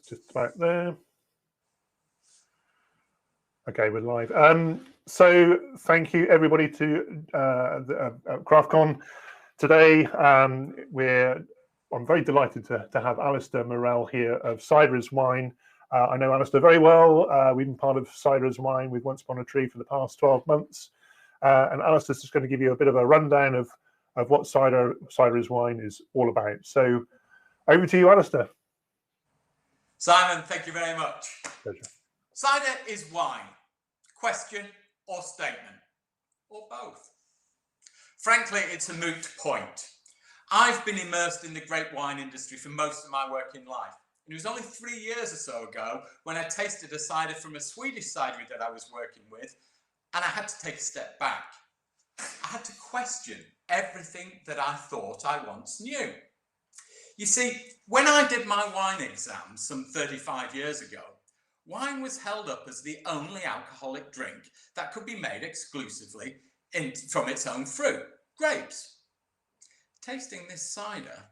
Just about there. Okay, we're live. So thank you everybody to CraftCon today. I'm very delighted to have Alistair Morrell here of Ciders Wine. I know Alistair very well. We've been part of Ciders Wine with Once Upon a Tree for the past 12 months. And Alistair's just going to give you a bit of a rundown of what Ciders Wine is all about. So over to you, Alistair. Simon, thank you very much. Pleasure. Cider is wine. Question or statement, or both. Frankly, it's a moot point. I've been immersed in the grape wine industry for most of my working life. And it was only 3 years or so ago when I tasted a cider from a Swedish cidery that I was working with, and I had to take a step back. I had to question everything that I thought I once knew. You see, when I did my wine exams some 35 years ago, wine was held up as the only alcoholic drink that could be made exclusively from its own fruit, grapes. Tasting this cider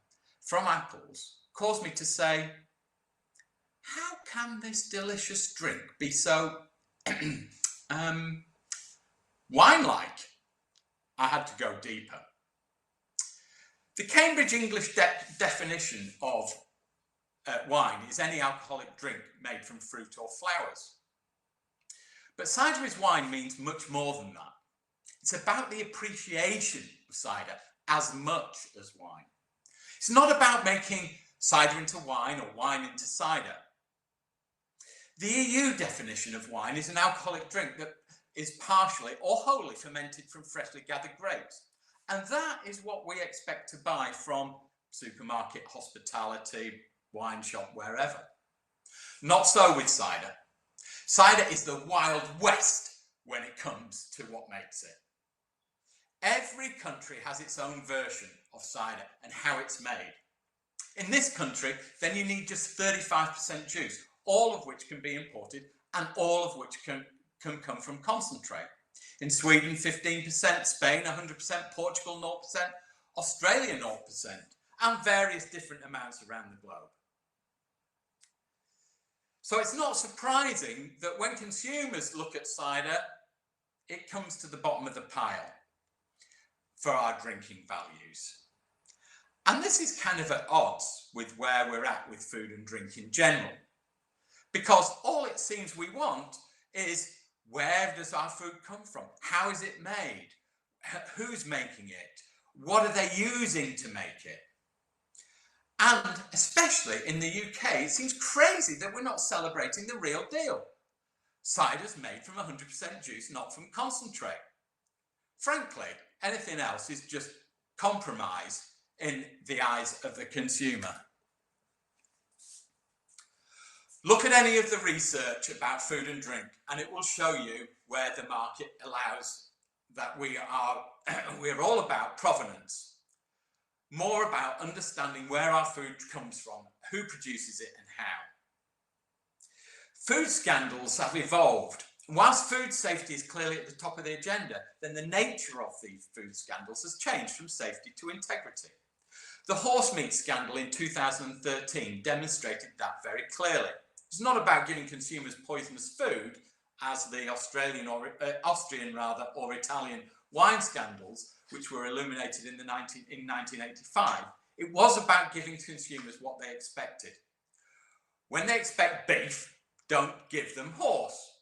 from apples caused me to say, how can this delicious drink be so wine-like? I had to go deeper. The Cambridge English definition of wine is any alcoholic drink made from fruit or flowers. But cider is wine means much more than that. It's about the appreciation of cider as much as wine. It's not about making cider into wine or wine into cider. The EU definition of wine is an alcoholic drink that is partially or wholly fermented from freshly gathered grapes. And that is what we expect to buy from supermarket, hospitality, wine shop, wherever. Not so with cider. Cider is the Wild West when it comes to what makes it. Every country has its own version of cider and how it's made. In this country, then you need just 35% juice, all of which can be imported and all of which can come from concentrate. In Sweden, 15%, Spain, 100%, Portugal, 0%, Australia, 0%, and various different amounts around the globe. So it's not surprising that when consumers look at cider, it comes to the bottom of the pile for our drinking values. And this is kind of at odds with where we're at with food and drink in general. Because all it seems we want is, where does our food come from? How is it made? Who's making it? What are they using to make it? And especially in the UK, it seems crazy that we're not celebrating the real deal. Cider's made from 100% juice, not from concentrate. Frankly, anything else is just compromise in the eyes of the consumer. Look at any of the research about food and drink, and it will show you where the market allows that we're all about provenance. More about understanding where our food comes from, who produces it and how. Food scandals have evolved. Whilst food safety is clearly at the top of the agenda, then the nature of these food scandals has changed from safety to integrity. The horse meat scandal in 2013 demonstrated that very clearly. It's not about giving consumers poisonous food, as the Austrian or Italian wine scandals, which were illuminated in 1985. It was about giving consumers what they expected. When they expect beef, don't give them horse.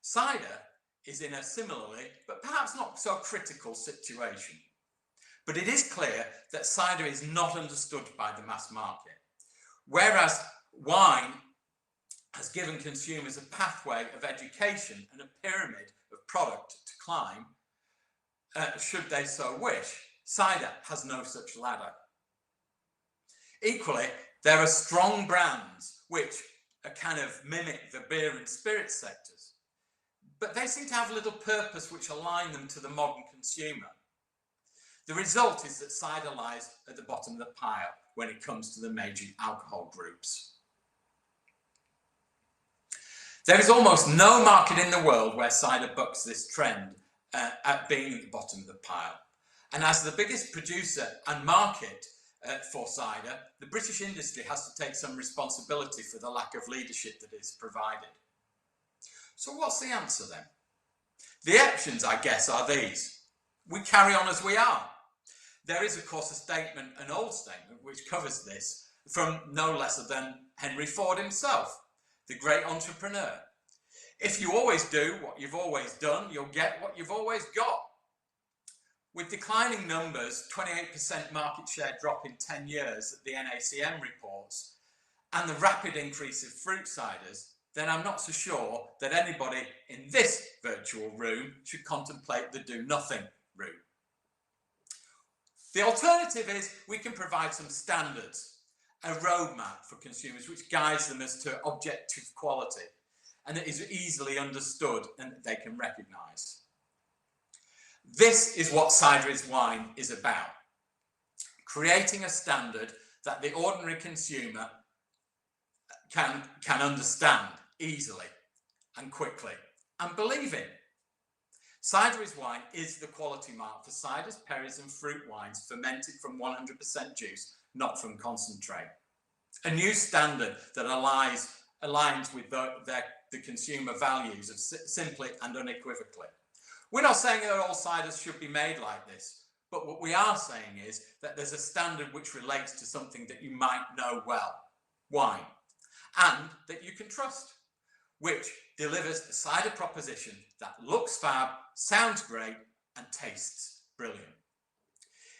Cider is in a similarly, but perhaps not so critical situation. But it is clear that cider is not understood by the mass market. Whereas wine has given consumers a pathway of education and a pyramid of product to climb, should they so wish, cider has no such ladder. Equally, there are strong brands which kind of mimic the beer and spirit sectors, but they seem to have little purpose which align them to the modern consumer. The result is that cider lies at the bottom of the pile when it comes to the major alcohol groups. There is almost no market in the world where cider bucks this trend at being at the bottom of the pile. And as the biggest producer and market for cider, the British industry has to take some responsibility for the lack of leadership that is provided. So what's the answer then? The options, I guess, are these. We carry on as we are. There is, of course, a statement, an old statement, which covers this from no less than Henry Ford himself, the great entrepreneur. If you always do what you've always done, you'll get what you've always got. With declining numbers, 28% market share drop in 10 years that the NACM reports, and the rapid increase of fruit ciders, then I'm not so sure that anybody in this virtual room should contemplate the do-nothing route. The alternative is we can provide some standards, a roadmap for consumers which guides them as to objective quality, and that is easily understood and that they can recognise. This is what Cider is Wine is about. Creating a standard that the ordinary consumer can understand easily and quickly and believe in. Cider is Wine is the quality mark for ciders, perries and fruit wines fermented from 100% juice, not from concentrate. A new standard that aligns with the consumer values of simply and unequivocally. We're not saying that all ciders should be made like this, but what we are saying is that there's a standard which relates to something that you might know well, wine, and that you can trust, which delivers a cider proposition that looks fab, sounds great, and tastes brilliant.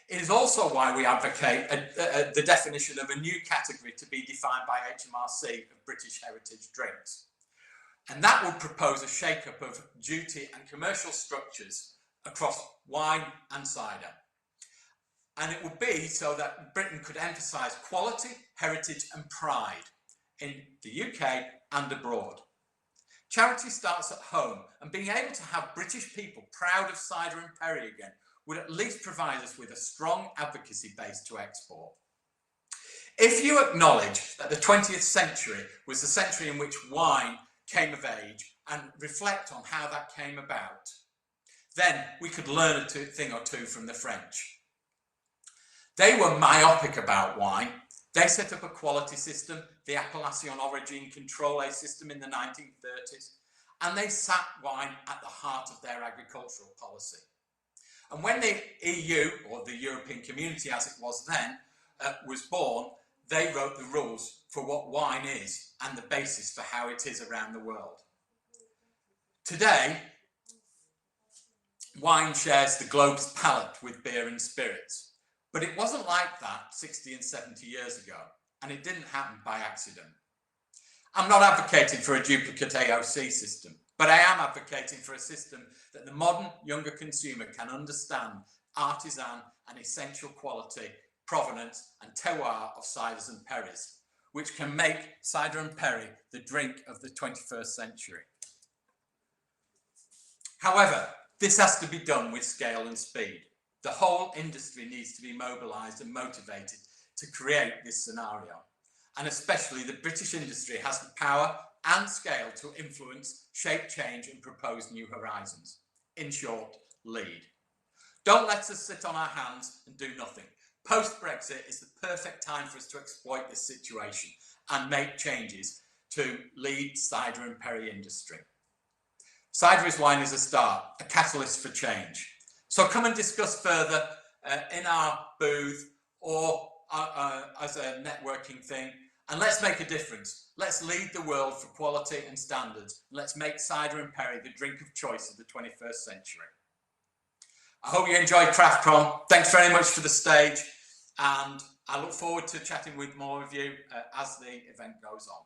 It is also why we advocate the definition of a new category to be defined by HMRC of British heritage drinks. And that would propose a shake-up of duty and commercial structures across wine and cider. And it would be so that Britain could emphasise quality, heritage and pride in the UK and abroad. Charity starts at home, and being able to have British people proud of cider and perry again would at least provide us with a strong advocacy base to export. If you acknowledge that the 20th century was the century in which wine came of age and reflect on how that came about, then we could learn a thing or two from the French. They were myopic about wine. They set up a quality system, the Appellation Origine Contrôlée system in the 1930s, and they sat wine at the heart of their agricultural policy. And when the EU, or the European Community as it was then, was born, they wrote the rules for what wine is and the basis for how it is around the world. Today, wine shares the globe's palate with beer and spirits. But it wasn't like that 60 and 70 years ago, and it didn't happen by accident. I'm not advocating for a duplicate AOC system, but I am advocating for a system that the modern, younger consumer can understand artisan and essential quality, provenance and terroir of ciders and perries, which can make cider and perry the drink of the 21st century. However, this has to be done with scale and speed. The whole industry needs to be mobilised and motivated to create this scenario. And especially the British industry has the power and scale to influence, shape change and propose new horizons. In short, lead. Don't let us sit on our hands and do nothing. Post-Brexit is the perfect time for us to exploit this situation and make changes to lead cider and perry industry. Cider is Wine is a start, a catalyst for change. So come and discuss further in our booth or as a networking thing, and let's make a difference. Let's lead the world for quality and standards. Let's make cider and perry the drink of choice of the 21st century. I hope you enjoyed CraftCon. Thanks very much for the stage, and I look forward to chatting with more of you as the event goes on.